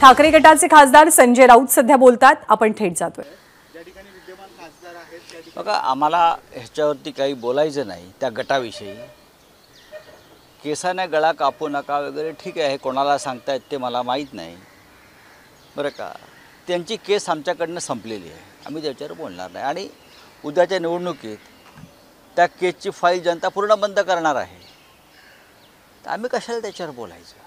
ठाकरे गटाचे खासदार संजय राऊत सध्या बोलतात, आपण थेट जातोय। बघा, आम्हाला ह्याच्यावरती काही बोलायचं नाही। त्या गटाविषयी केसाने गळा कापू नका वगैरे ठीक आहे, कोणाला सांगतायत ते मला माहीत नाही बरं का। त्यांची केस आमच्याकडनं संपलेली आहे, आम्ही त्याच्यावर बोलणार नाही। आणि उद्याच्या निवडणुकीत त्या केसची फाईल जनता पूर्ण बंद करणार आहे, तर आम्ही कशाला त्याच्यावर बोलायचं।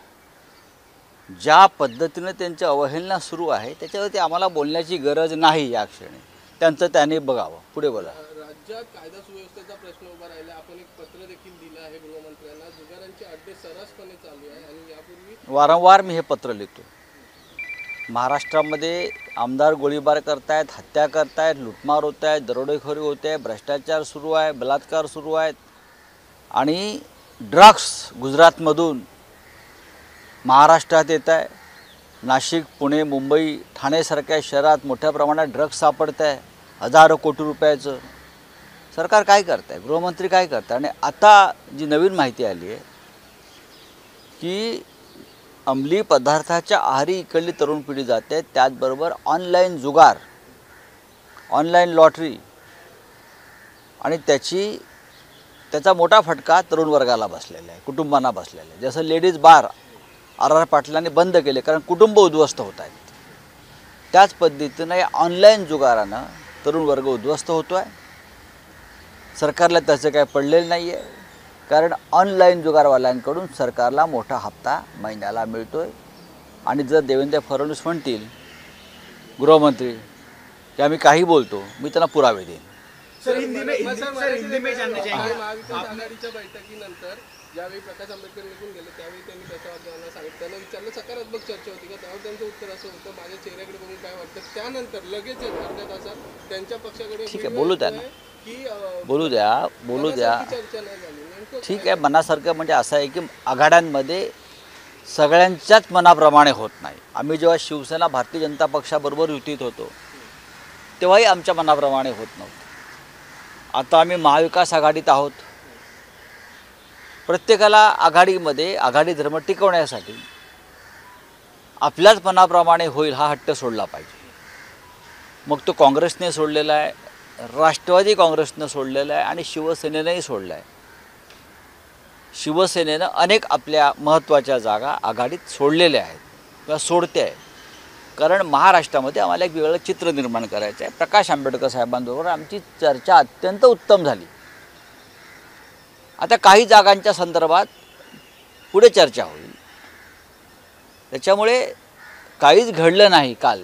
ज्या पद्धतीने त्यांची अवहेलना सुरू आहे त्याच्यावरती आम्हाला बोलण्याची गरज नाही। या क्षणी त्यांचं त्याने बघावं। पुढे बोला। राज्यात कायदा सुव्यवस्थेचा प्रश्न उभा राहिला, आपण एक पत्र देखील दिलं आहे गृहमंत्र्यांना। जुगारांचे अड्डे सर्रासपणे चालू आहे आणि यापूर्वी वारंवार मी हे पत्र लिहितो। महाराष्ट्रामध्ये आमदार गोळीबार करतायत, हत्या करतायत, लुटमार होत आहेत, दरोडेखोरी होते आहे, भ्रष्टाचार सुरू आहे, बलात्कार सुरू आहेत आणि ड्रग्स गुजरातमधून महाराष्ट्रात येत आहे। नाशिक, पुणे, मुंबई, ठाणेसारख्या शहरात मोठ्या प्रमाणात ड्रग्स सापडत आहे, हजारो कोटी रुपयाचं। सरकार काय करत आहे, गृहमंत्री काय करत आहे। आणि आता जी नवीन माहिती आली आहे की अंमली पदार्थाच्या आहारी इकडली तरुण पिढी जाते, त्याचबरोबर ऑनलाईन जुगार, ऑनलाईन लॉटरी आणि त्याचा मोठा फटका तरुण वर्गाला बसलेला आहे, कुटुंबांना बसलेला आहे। जसं लेडीज बार आर पाटलांनी बंद केले कारण कुटुंब उद्ध्वस्त होत आहेत, त्याच पद्धतीने ऑनलाईन जुगारानं तरुण वर्ग उद्ध्वस्त होतो आहे। सरकारला त्याचं काय पडलेलं नाही आहे, कारण ऑनलाईन जुगारवाल्यांकडून सरकारला मोठा हप्ता महिन्याला मिळतो आहे। आणि जर देवेंद्र फडणवीस म्हणतील गृहमंत्री की आम्ही काही बोलतो, मी त्यांना पुरावे देईन। महाविकास आघाडीच्या बैठकीनंतर ज्यावेळी प्रकाश आंबेडकर निघून गेले त्यावेळी त्यांनी प्रचारकांना सांगितलं, त्यांना विचारलं सकारात्मक चर्चा होती का, त्यावर त्यांचं उत्तर असं होतं, माझ्या चेहऱ्याकडे बघून काय वाटतं। त्यानंतर लगेच अर्ध्या तासात त्यांच्या पक्षाकडे ठीक आहे, बोलू द्या ना, की बोलू द्या चर्चा नाही झाली। ठीक आहे, मनासारखं म्हणजे असं आहे की आघाड्यांमध्ये सगळ्यांच्याच मनाप्रमाणे होत नाही। आम्ही जेव्हा शिवसेना भारतीय जनता पक्षाबरोबर युतीत होतो तेव्हाही आमच्या मनाप्रमाणे होत नव्हतं। आता आम्ही महाविकास आघाडीत आहोत, प्रत्येकाला आघाडीमध्ये आघाडी धर्म टिकवण्यासाठी आपल्याच मनाप्रमाणे होईल हा हट्ट सोडला पाहिजे। मग तो काँग्रेसने सोडलेला आहे, राष्ट्रवादी काँग्रेसनं सोडलेला आहे आणि शिवसेनेनंही सोडला आहे। शिवसेनेनं अनेक आपल्या महत्त्वाच्या जागा आघाडीत सोडलेल्या आहेत किंवा सोडते आहे, कारण महाराष्ट्रामध्ये आम्हाला एक वेगळं चित्र निर्माण करायचं आहे। प्रकाश आंबेडकर साहेबांबरोबर आमची चर्चा अत्यंत उत्तम झाली। आता काही जागांच्या संदर्भात पुढे चर्चा होईल, त्याच्यामुळे काहीच घडलं नाही काल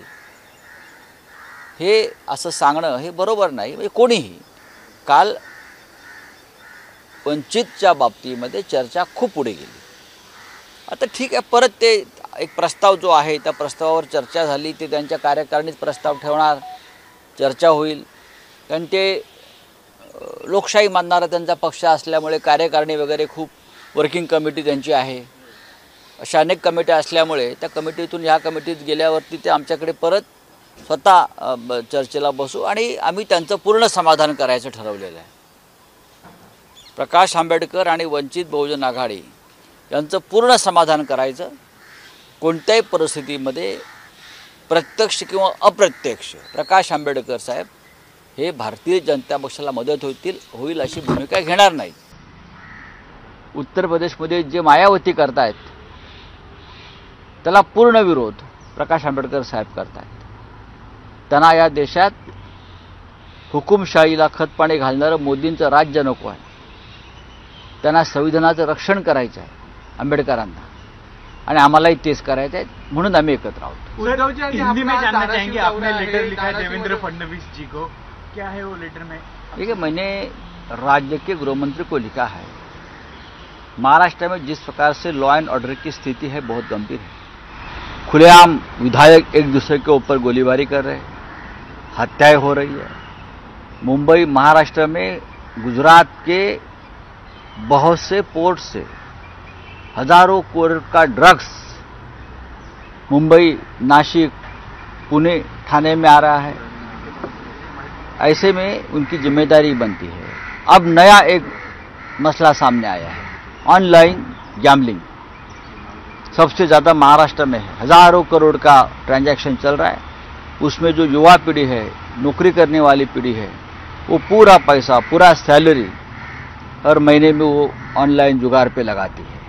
हे असं सांगणं हे बरोबर नाही। म्हणजे कोणीही काल वंचितच्या बाबतीमध्ये चर्चा खूप पुढे गेली। आता ठीक आहे, परत ते एक प्रस्ताव जो आहे त्या प्रस्तावावर चर्चा झाली, ते त्यांच्या कार्यकारिणीत प्रस्ताव ठेवणार, चर्चा होईल। कारण ते लोकशाही मानणारा त्यांचा पक्ष असल्यामुळे कार्यकारिणी वगैरे खूप वर्किंग कमिटी त्यांची आहे, अशा अनेक कमिट्या असल्यामुळे त्या कमिटीतून ह्या कमिटीत गेल्यावरती ते आमच्याकडे परत स्वतः चर्चेला बसू आणि आम्ही त्यांचं पूर्ण समाधान करायचं ठरवलेलं आहे। प्रकाश आंबेडकर आणि वंचित बहुजन आघाडी यांचं पूर्ण समाधान करायचं। कोणत्याही परिस्थितीमध्ये प्रत्यक्ष किंवा अप्रत्यक्ष प्रकाश आंबेडकर साहेब हे भारतीय जनता पक्षाला मदत होईल अशी भूमिका घेणार नाही। उत्तर प्रदेशमध्ये जे मायावती करतायत त्याला पूर्ण विरोध प्रकाश आंबेडकर साहेब करतायत। त्यांना या देशात हुकुमशाहीला खतपाणी घालणारं मोदींचं राज्य नको आहे, त्यांना संविधानाचं रक्षण करायचं आहे आंबेडकरांना, आणि आम्हालाही तेच करायचं आहे, म्हणून आम्ही एकत्र आहोत। हिंदी में जानना चाहेंगे, आपने लेटर लिखा है देवेंद्र फडणवीस जी को, क्या है वो लेटर में? देखिए, मैंने राज्य के गृहमंत्री को लिखा है, महाराष्ट्र में जिस प्रकार से लॉ एंड ऑर्डर की स्थिति है बहुत गंभीर है। खुलेआम विधायक एक दूसरे के ऊपर गोलीबारी कर रहे हैं, हत्याएं हो रही है। मुंबई महाराष्ट्र में गुजरात के बहुत से पोर्ट से हजारों करोड़ का ड्रग्स मुंबई, नासिक, पुणे, ठाणे में आ रहा है। ऐसे में उनकी जिम्मेदारी बनती है। अब नया एक मसला सामने आया है, ऑनलाइन गैम्बलिंग। सबसे ज़्यादा महाराष्ट्र में है। हज़ारों करोड़ का ट्रांजैक्शन चल रहा है। उसमें जो युवा पीढ़ी है, नौकरी करने वाली पीढ़ी है, वो पूरा पैसा, पूरा सैलरी हर महीने में वो ऑनलाइन जुगाड़ पे लगाती है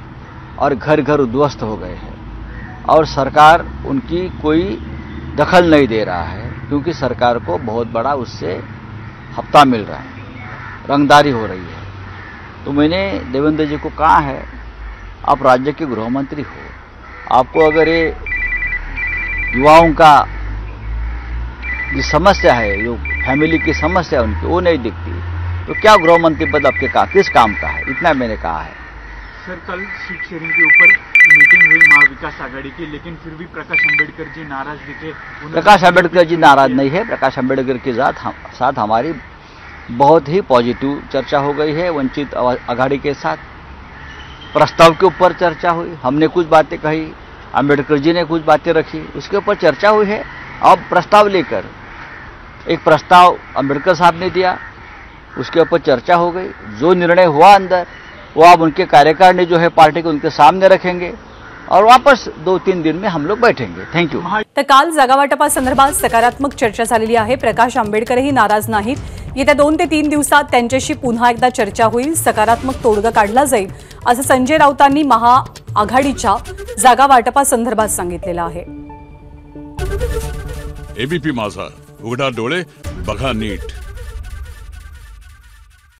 और घर घर उद्ध्वस्त हो गए हैं। और सरकार उनकी कोई दखल नहीं दे रहा है, क्योंकि सरकार को बहुत बड़ा उससे हफ्ता मिल रहा है, रंगदारी हो रही है। तो मैंने देवेंद्र जी को कहा है, आप राज्य के गृह मंत्री हो, आपको अगर ये युवाओं का जो समस्या है, जो फैमिली की समस्या है उनकी, वो नहीं दिखती, तो क्या गृह मंत्री पद आपके किस काम का है? इतना मैंने कहा है। सर, कल सीट शेयरिंग के ऊपर मीटिंग हुई महाविकास आघाड़ी की, लेकिन फिर भी प्रकाश अंबेडकर जी नाराज दिखे। प्रकाश अंबेडकर जी नाराज नहीं है। प्रकाश अंबेडकर के साथ हमारी बहुत ही पॉजिटिव चर्चा हो गई है। वंचित आघाड़ी के साथ प्रस्ताव के ऊपर चर्चा हुई, हमने कुछ बातें कही, अंबेडकर जी ने कुछ बातें रखी, उसके ऊपर चर्चा हुई है। अब प्रस्ताव लेकर एक प्रस्ताव अंबेडकर साहब ने दिया, उसके ऊपर चर्चा हो गई। जो निर्णय हुआ अंदर, वो अब उनके कार्यकारिणी जो है पार्टी के, उनके सामने रखेंगे और वापस 2-3 दिन में हम लोग बैठेंगे। थँक्यू। तर काल जागा वाटपासंदर्भात सकारात्मक चर्चा झालेली आहे। प्रकाश आंबेडकरही नाराज नाहीत। येत्या 2 ते 3 दिवसात त्यांच्याशी पुन्हा एकदा चर्चा होईल, सकारात्मक तोडगा काढला जाईल, असं संजय राऊतांनी महाआघाडीच्या जागा वाटपासंदर्भात सांगितलेलं आहे। एबीपी माझा, उघडा डोळे बघा नीट।